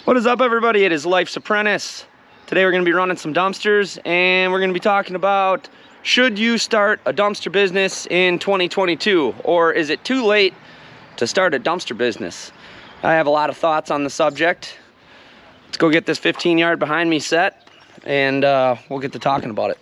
What is up, everybody? It is Life's Apprentice. Today we're going to be running some dumpsters, and we're going to be talking about, should you start a dumpster business in 2022, or is it too late to start a dumpster business? I have a lot of thoughts on the subject. Let's go get this 15-yard behind me set, and we'll get to talking about it.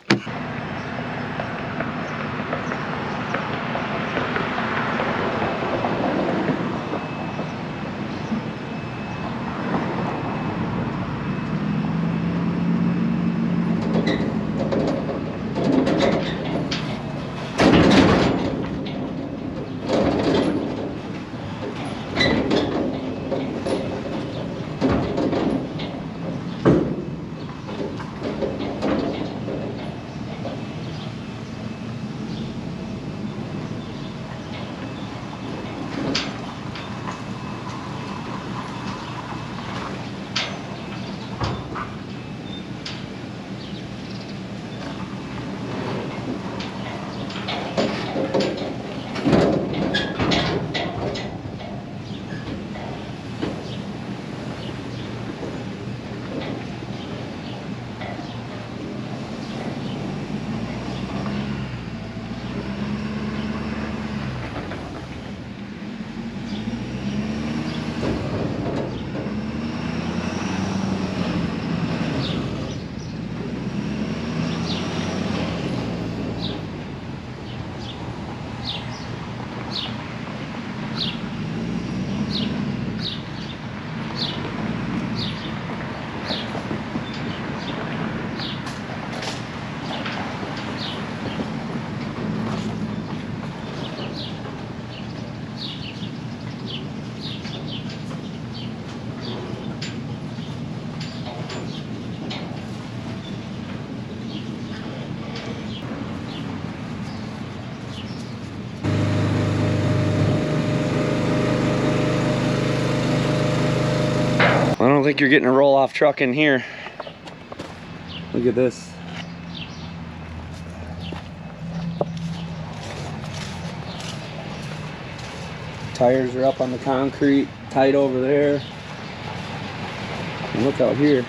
I don't think you're getting a roll-off truck in here. Look at this. Tires are up on the concrete, tight over there. And look out here.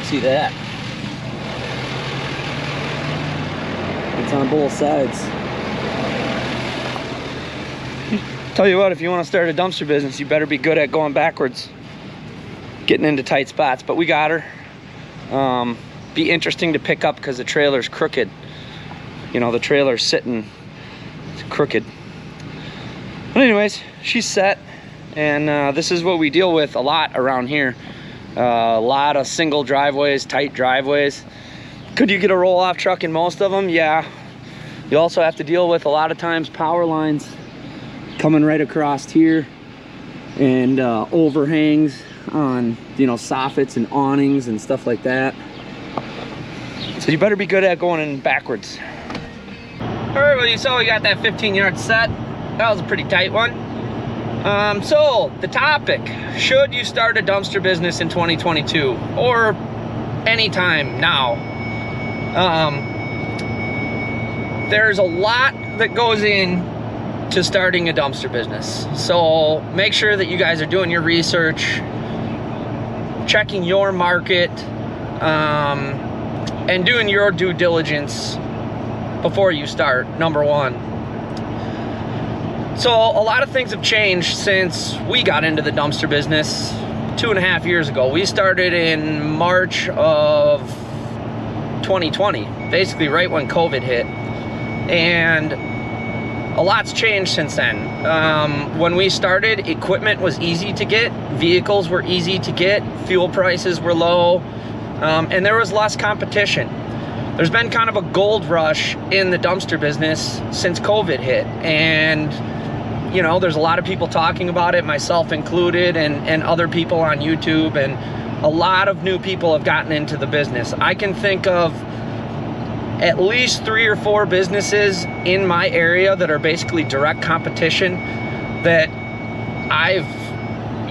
See that? It's on both sides. Tell you what, if you want to start a dumpster business, you better be good at going backwards, getting into tight spots. But we got her. Be interesting to pick up because the trailer's crooked. You know, the trailer's sitting crooked. But anyways, she's set, and this is what we deal with a lot around here. A lot of single driveways, tight driveways. Could you get a roll-off truck in most of them? Yeah. You also have to deal with, a lot of times, power lines coming right across here, and overhangs on, you know, soffits and awnings and stuff like that. So you better be good at going in backwards. All right, well, you saw we got that 15-yard set. That was a pretty tight one. So the topic, should you start a dumpster business in 2022 or anytime now? There's a lot that goes in to starting a dumpster business. So make sure that you guys are doing your research, checking your market, and doing your due diligence before you start, number one. So a lot of things have changed since we got into the dumpster business 2.5 years ago. We started in March of 2020, basically right when COVID hit, and a lot's changed since then. When we started, equipment was easy to get, vehicles were easy to get, fuel prices were low, and there was less competition. There's been kind of a gold rush in the dumpster business since COVID hit, and you know, there's a lot of people talking about it, myself included, and other people on YouTube, and a lot of new people have gotten into the business. I can think of at least 3 or 4 businesses in my area that are basically direct competition that I've,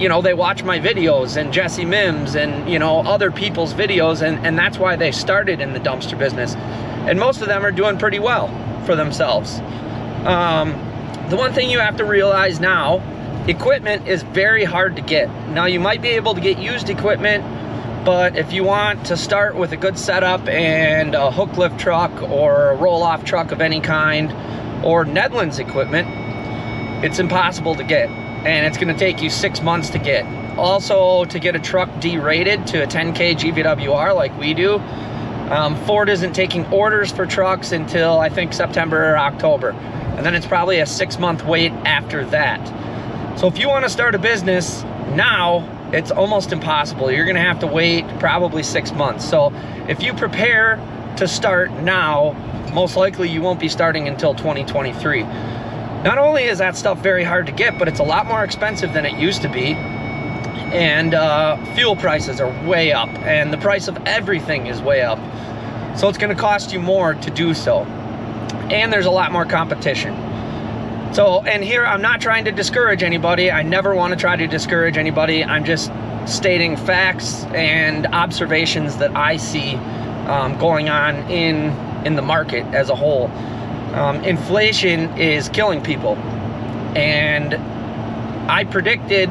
you know, they watch my videos, and Jesse Mims and, you know, other people's videos, and that's why they started in the dumpster business. And most of them are doing pretty well. for themselves. The one thing you have to realize now, equipment is very hard to get. Now, you might be able to get used equipment, but if you want to start with a good setup and a hook lift truck or a roll-off truck of any kind, or Nedlands equipment, it's impossible to get, and it's going to take you 6 months to get. Also, to get a truck derated to a 10K GVWR like we do, Ford isn't taking orders for trucks until I think September or October, and then it's probably a 6-month wait after that. So if you want to start a business now, it's almost impossible. You're going to have to wait probably 6 months. So if you prepare to start now, most likely you won't be starting until 2023. Not only is that stuff very hard to get, but it's a lot more expensive than it used to be. And fuel prices are way up, and the price of everything is way up. So it's going to cost you more to do so. And there's a lot more competition. So, and here I'm not trying to discourage anybody. I never want to try to discourage anybody. I'm just stating facts and observations that I see going on in the market as a whole. Inflation is killing people. And I predicted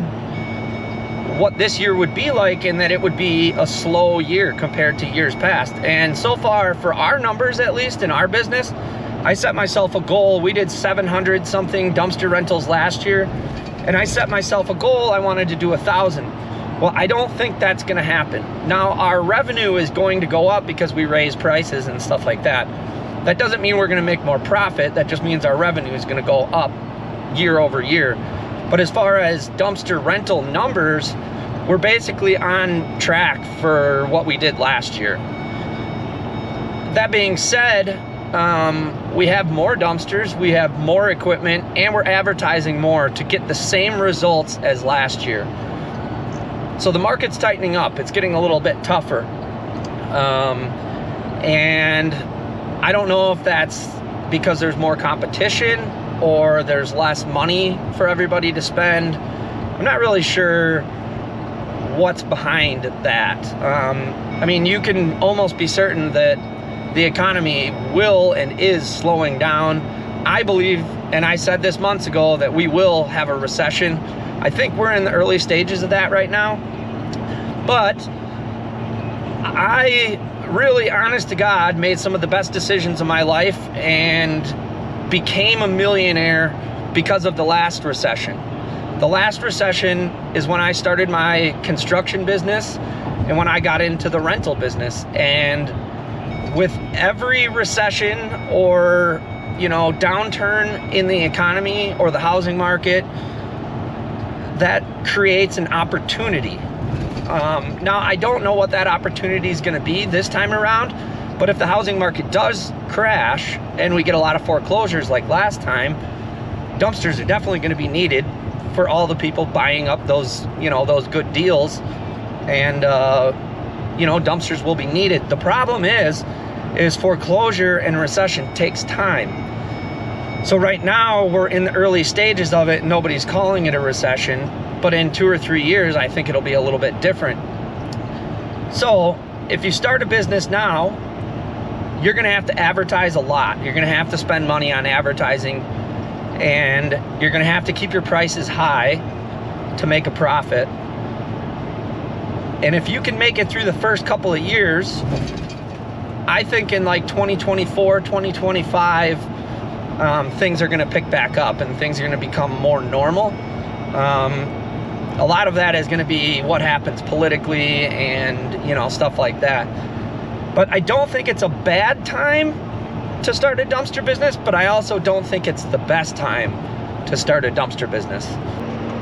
what this year would be like, and that it would be a slow year compared to years past. And so far, for our numbers, at least in our business, I set myself a goal. We did 700 something dumpster rentals last year, and I set myself a goal. I wanted to do 1,000. Well, I don't think that's going to happen. Now, our revenue is going to go up because we raise prices and stuff like that. That doesn't mean we're going to make more profit. That just means our revenue is going to go up year over year. But as far as dumpster rental numbers, we're basically on track for what we did last year. That being said, we have more dumpsters, we have more equipment, and we're advertising more to get the same results as last year. So the market's tightening up. It's getting a little bit tougher. And I don't know if that's because there's more competition or there's less money for everybody to spend. I'm not really sure what's behind that. I mean, you can almost be certain that the economy will and is slowing down. I believe, and I said this months ago, that we will have a recession. I think we're in the early stages of that right now. But I really, honest to God, made some of the best decisions of my life and became a millionaire because of the last recession. The last recession is when I started my construction business and when I got into the rental business. And with every recession or, downturn in the economy or the housing market, that creates an opportunity. Now, I don't know what that opportunity is going to be this time around, but if the housing market does crash and we get a lot of foreclosures like last time, dumpsters are definitely going to be needed for all the people buying up those, those good deals. And, dumpsters will be needed. The problem is foreclosure and recession takes time. So right now we're in the early stages of it. Nobody's calling it a recession, but in 2 or 3 years, I think it'll be a little bit different. So if you start a business now, you're going to have to advertise a lot. You're going to have to spend money on advertising, and you're going to have to keep your prices high to make a profit. And if you can make it through the first couple of years, I think in like 2024, 2025, things are going to pick back up and things are going to become more normal. A lot of that is going to be what happens politically and, stuff like that. But I don't think it's a bad time to start a dumpster business, but I also don't think it's the best time to start a dumpster business.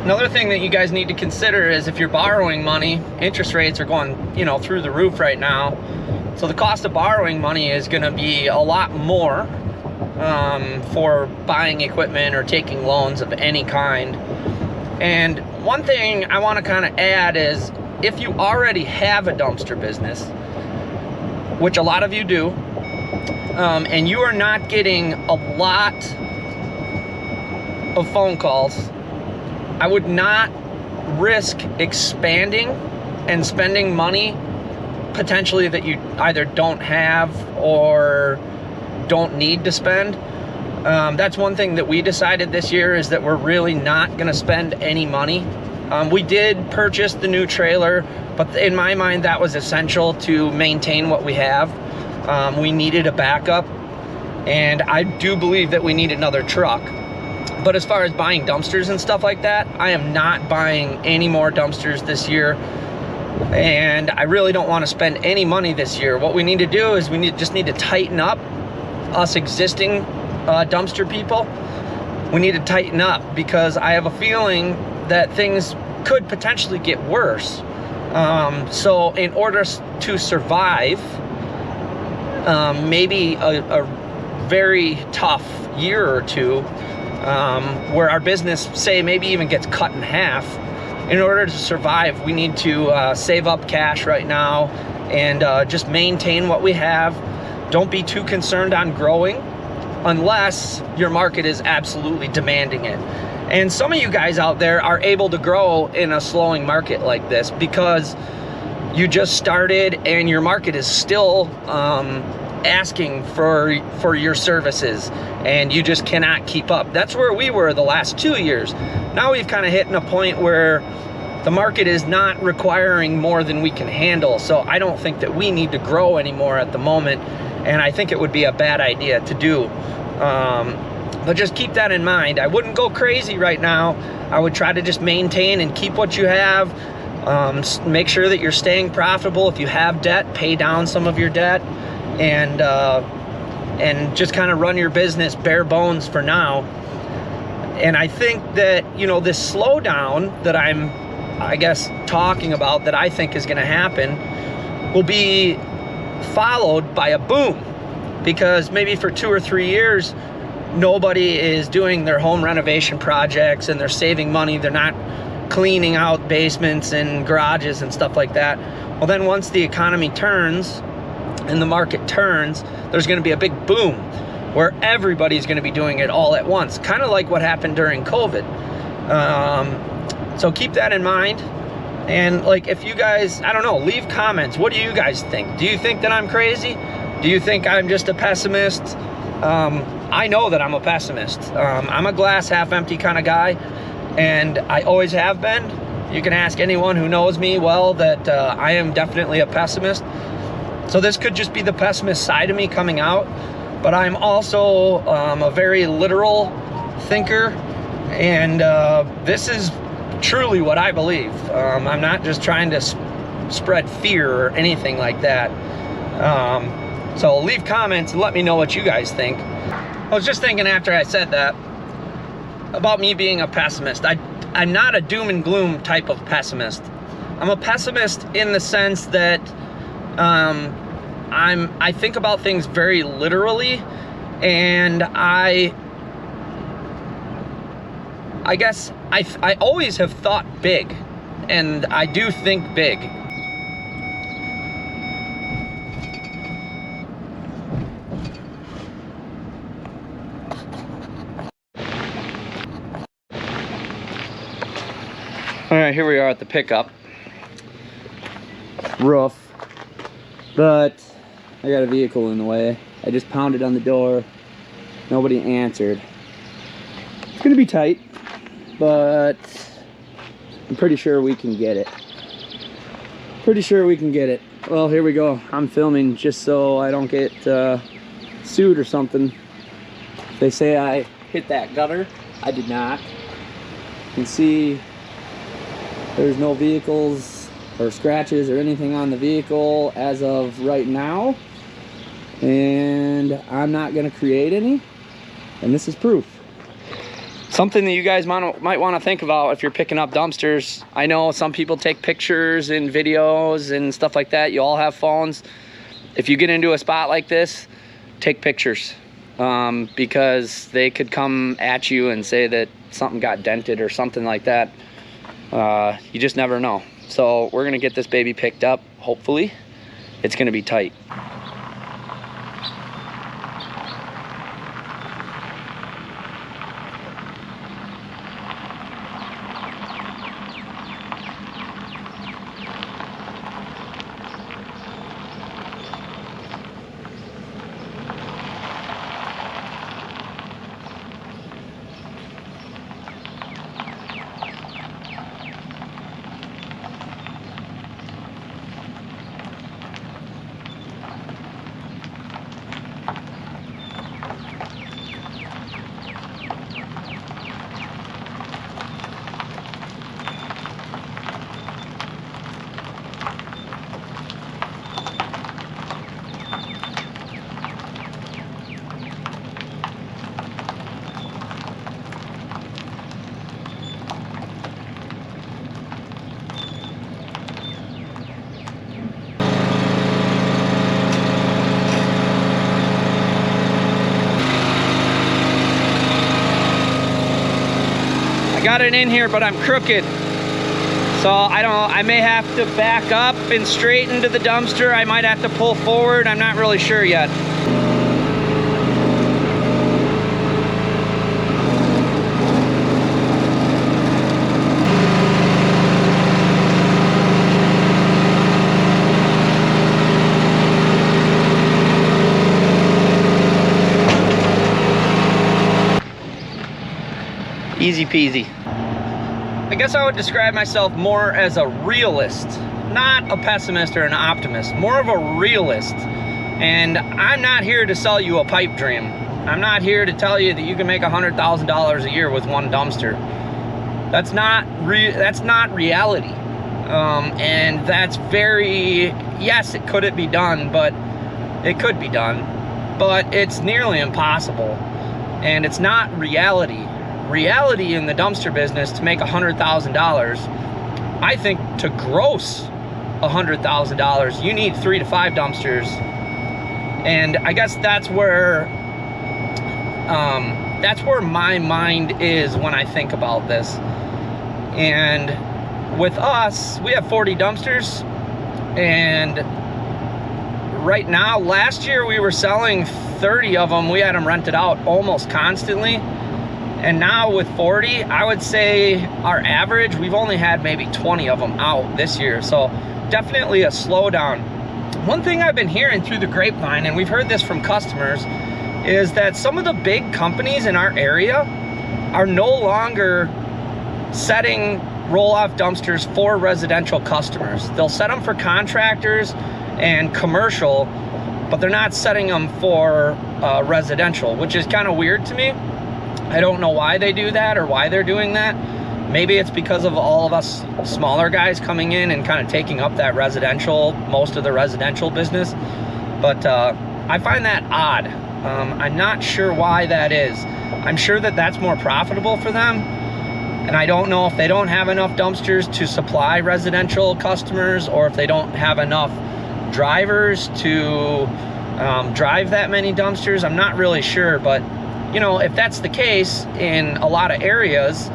Another thing that you guys need to consider is if you're borrowing money, interest rates are going, through the roof right now. So the cost of borrowing money is going to be a lot more for buying equipment or taking loans of any kind. And one thing I want to kind of add is if you already have a dumpster business, which a lot of you do, and you are not getting a lot of phone calls, I would not risk expanding and spending money potentially that you either don't have or don't need to spend. That's one thing that we decided this year, is that we're really not going to spend any money. We did purchase the new trailer, but in my mind that was essential to maintain what we have. We needed a backup, and I do believe that we need another truck. But as far as buying dumpsters and stuff like that, I am not buying any more dumpsters this year, and I really don't want to spend any money this year. What we need to do is just need to tighten up us existing dumpster people. We need to tighten up, because I have a feeling that things could potentially get worse. So in order to survive maybe a very tough year or two, where our business, say, maybe even gets cut in half, in order to survive, we need to save up cash right now and just maintain what we have. Don't be too concerned on growing unless your market is absolutely demanding it. And some of you guys out there are able to grow in a slowing market like this because you just started and your market is still asking for your services, and you just cannot keep up. That's where we were the last 2 years. Now we've kind of hit in a point where the market is not requiring more than we can handle. So I don't think that we need to grow anymore at the moment, and I think it would be a bad idea to do. But just keep that in mind. I wouldn't go crazy right now. I would try to just maintain and keep what you have. Make sure that you're staying profitable. If you have debt, pay down some of your debt, and just kind of run your business bare bones for now. And I think that, you know, this slowdown that I'm, I guess, talking about, that I think is going to happen, will be followed by a boom, because maybe for 2 or 3 years nobody is doing their home renovation projects and they're saving money. They're not cleaning out basements and garages and stuff like that. Well, then once the economy turns and the market turns, there's going to be a big boom where everybody's going to be doing it all at once, kind of like what happened during COVID. So keep that in mind. And like, if you guys, I don't know, leave comments. What do you guys think? Do you think that I'm crazy? Do you think I'm just a pessimist? I know that I'm a pessimist. I'm a glass half empty kind of guy, and I always have been. You can ask anyone who knows me well that I am definitely a pessimist. So this could just be the pessimist side of me coming out, but I'm also a very literal thinker, and this is truly what I believe. I'm not just trying to spread fear or anything like that. So leave comments and let me know what you guys think. I was just thinking after I said that about me being a pessimist. I'm not a doom and gloom type of pessimist. I'm a pessimist in the sense that I think about things very literally, and I guess I always have thought big, and I do think big. All right, here we are at the pickup. Rough, but I got a vehicle in the way. I just pounded on the door. Nobody answered. It's gonna be tight, but I'm pretty sure we can get it. Pretty sure we can get it. Well, here we go. I'm filming just so I don't get sued or something. They say I hit that gutter. I did not. You can see there's no vehicles or scratches or anything on the vehicle as of right now, and I'm not going to create any, and this is proof. Something that you guys might want to think about if you're picking up dumpsters. I know some people take pictures and videos and stuff like that. You all have phones. If you get into a spot like this, take pictures, because they could come at you and say that something got dented or something like that. You just never know. So we're gonna get this baby picked up. Hopefully it's gonna be tight. got it in here, but I'm crooked. So I may have to back up and straighten to the dumpster. I might have to pull forward. I'm not really sure yet. Easy peasy. I guess I would describe myself more as a realist, not a pessimist or an optimist, more of a realist. And I'm not here to sell you a pipe dream. I'm not here to tell you that you can make $100,000 a year with one dumpster. That's not reality. And that's yes, it be done, but it could be done, but it's nearly impossible. And it's not reality. Reality in the dumpster business, to make $100,000, I think to gross $100,000, you need 3 to 5 dumpsters. And I guess that's where my mind is when I think about this. And with us, we have 40 dumpsters, and right now, last year we were selling 30 of them. We had them rented out almost constantly. And now with 40, I would say our average, we've only had maybe 20 of them out this year. So definitely a slowdown. One thing I've been hearing through the grapevine, and we've heard this from customers, is that some of the big companies in our area are no longer setting roll-off dumpsters for residential customers. They'll set them for contractors and commercial, but they're not setting them for residential, which is kind of weird to me. I don't know why they do that or why they're doing that. Maybe it's because of all of us smaller guys coming in and kind of taking up that most of the residential business. But I find that odd. I'm not sure why that is. I'm sure that that's more profitable for them. And I don't know if they don't have enough dumpsters to supply residential customers, or if they don't have enough drivers to drive that many dumpsters. I'm not really sure, but you know, if that's the case in a lot of areas,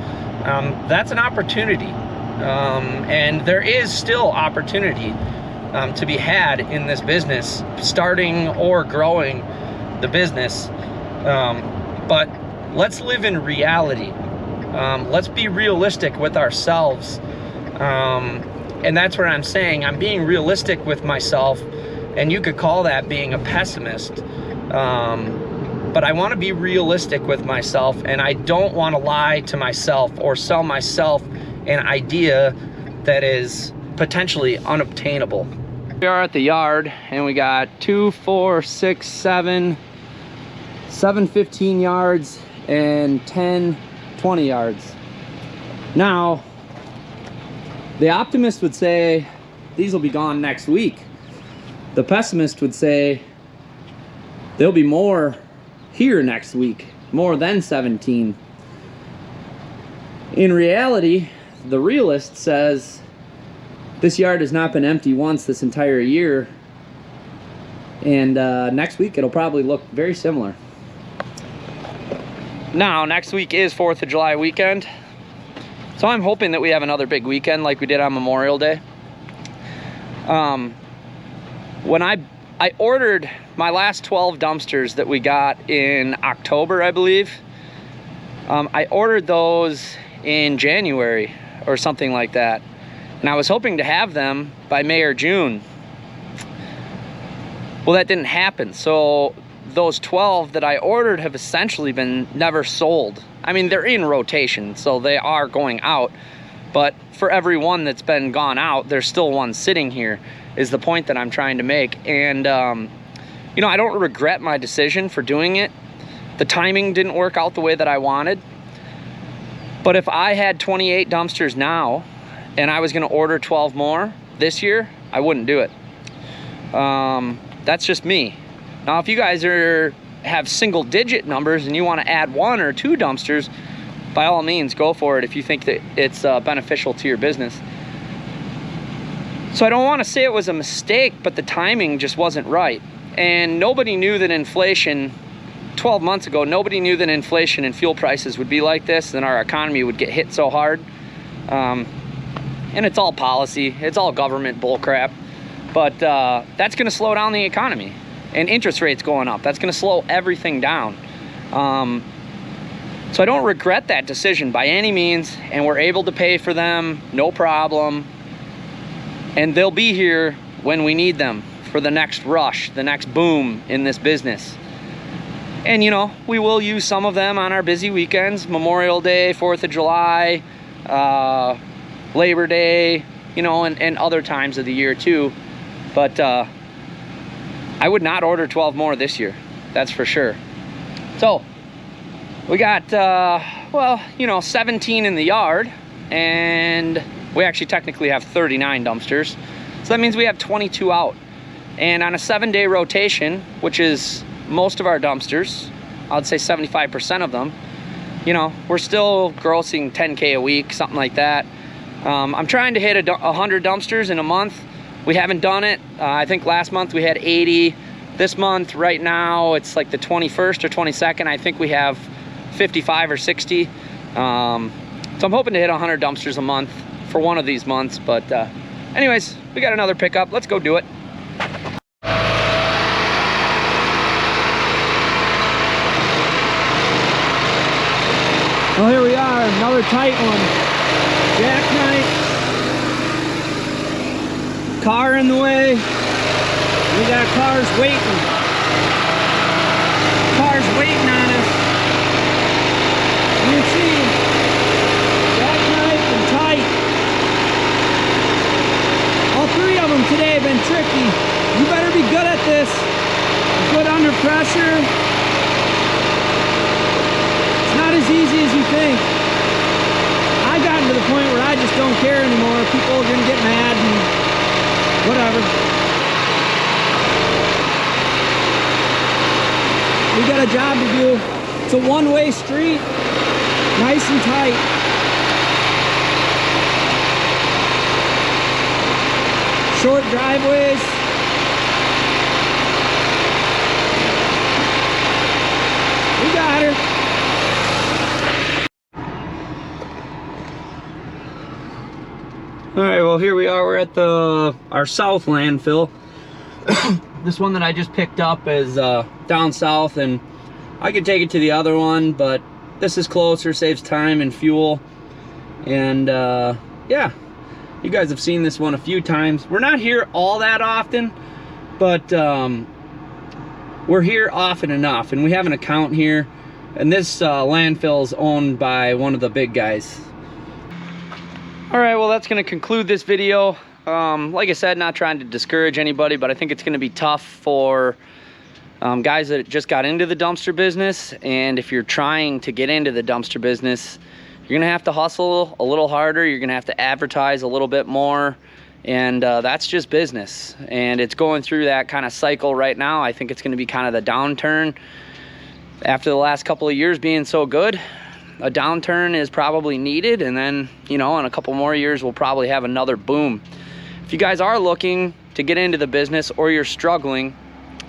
that's an opportunity. And there is still opportunity to be had in this business, starting or growing the business. But let's live in reality. Let's be realistic with ourselves. And that's what I'm saying. I'm being realistic with myself, and you could call that being a pessimist. But I want to be realistic with myself, and I don't want to lie to myself or sell myself an idea that is potentially unobtainable. We are at the yard, and we got 2, 4, 6, 7, 15 yards and 10, 20 yards. Now, the optimist would say these will be gone next week. The pessimist would say there'll be more here next week, more than 17. In reality, the realist says this yard has not been empty once this entire year, and next week it'll probably look very similar. Now, next week is 4th of July weekend, so I'm hoping that we have another big weekend like we did on Memorial Day. When I ordered my last 12 dumpsters that we got in October, I believe. I ordered those in January or something like that. And I was hoping to have them by May or June. Well, that didn't happen. So those 12 that I ordered have essentially been never sold. I mean, they're in rotation, so they are going out. But for every one that's been gone out, there's still one sitting here, is the point that I'm trying to make. And you know, I don't regret my decision for doing it. The timing didn't work out the way that I wanted. But if I had 28 dumpsters now and I was gonna order 12 more this year, I wouldn't do it. That's just me. Now, if you guys have single digit numbers and you wanna add 1 or 2 dumpsters, by all means, go for it if you think that it's beneficial to your business. So I don't wanna say it was a mistake, but the timing just wasn't right. And nobody knew that inflation 12 months ago, nobody knew that inflation and fuel prices would be like this, and our economy would get hit so hard. And it's all policy, it's all government bullcrap. But that's gonna slow down the economy. And interest rates going up, that's gonna slow everything down. So I don't regret that decision by any means, and we're able to pay for them, no problem. And they'll be here when we need them for the next rush, the next boom in this business. And you know, we will use some of them on our busy weekends, Memorial Day, 4th of July, Labor Day, you know, and other times of the year too. But I would not order 12 more this year, that's for sure. So we got, well, you know, 17 in the yard, and we actually technically have 39 dumpsters. So that means we have 22 out. And on a 7-day rotation, which is most of our dumpsters, I'd say 75% of them, you know, we're still grossing 10K a week, something like that. I'm trying to hit 100 dumpsters in a month. We haven't done it. I think last month we had 80. This month, right now, it's like the 21st or 22nd. I think we have 55 or 60. So I'm hoping to hit 100 dumpsters a month for one of these months. But anyways, we got another pickup. Let's go do it. Well, here we are, another tight one. Jackknife. Car in the way. We got cars waiting. Cars waiting on us. You can see, jackknife and tight. All three of them today have been tricky. You better be good at this. Good under pressure. Not as easy as you think. I've gotten to the point where I just don't care anymore. People are gonna get mad and whatever. We got a job to do. It's a one-way street, nice and tight. Short driveways. We got her. All right, well, here we are. We're at our south landfill. This one that I just picked up is down south, and I could take it to the other one, but this is closer, saves time and fuel. And yeah, you guys have seen this one a few times. We're not here all that often, but we're here often enough, and we have an account here. And this landfill is owned by one of the big guys. All right, well, that's going to conclude this video. Like I said, not trying to discourage anybody, but I think it's going to be tough for guys that just got into the dumpster business. And if you're trying to get into the dumpster business, you're going to have to hustle a little harder. You're going to have to advertise a little bit more. And that's just business. And it's going through that kind of cycle right now. I think it's going to be kind of the downturn. After the last couple of years being so good, a downturn is probably needed, and then, you know, in a couple more years we'll probably have another boom. If you guys are looking to get into the business, or you're struggling,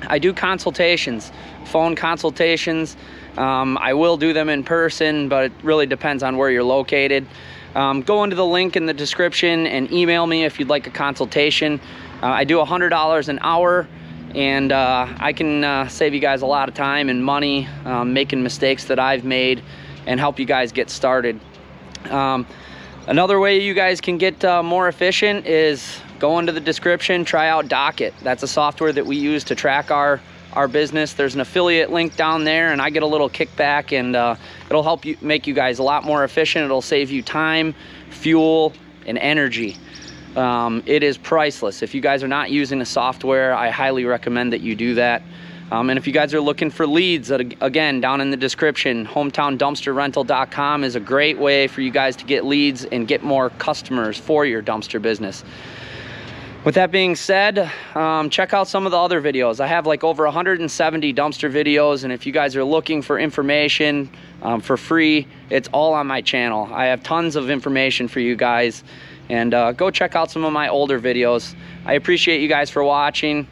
I do consultations, phone consultations. I will do them in person, but it really depends on where you're located. Go into the link in the description and email me if you'd like a consultation. I do $100 an hour, and I can save you guys a lot of time and money making mistakes that I've made, and help you guys get started. Another way you guys can get more efficient is go into the description, try out Docket. That's a software that we use to track our business. There's an affiliate link down there, and I get a little kickback, and it'll help you make you guys a lot more efficient. It'll save you time, fuel, and energy. It is priceless. If you guys are not using the software, I highly recommend that you do that. And if you guys are looking for leads, again, down in the description, hometowndumpsterrental.com is a great way for you guys to get leads and get more customers for your dumpster business. With that being said, check out some of the other videos. I have like over 170 dumpster videos, and if you guys are looking for information for free, it's all on my channel. I have tons of information for you guys, and go check out some of my older videos. I appreciate you guys for watching.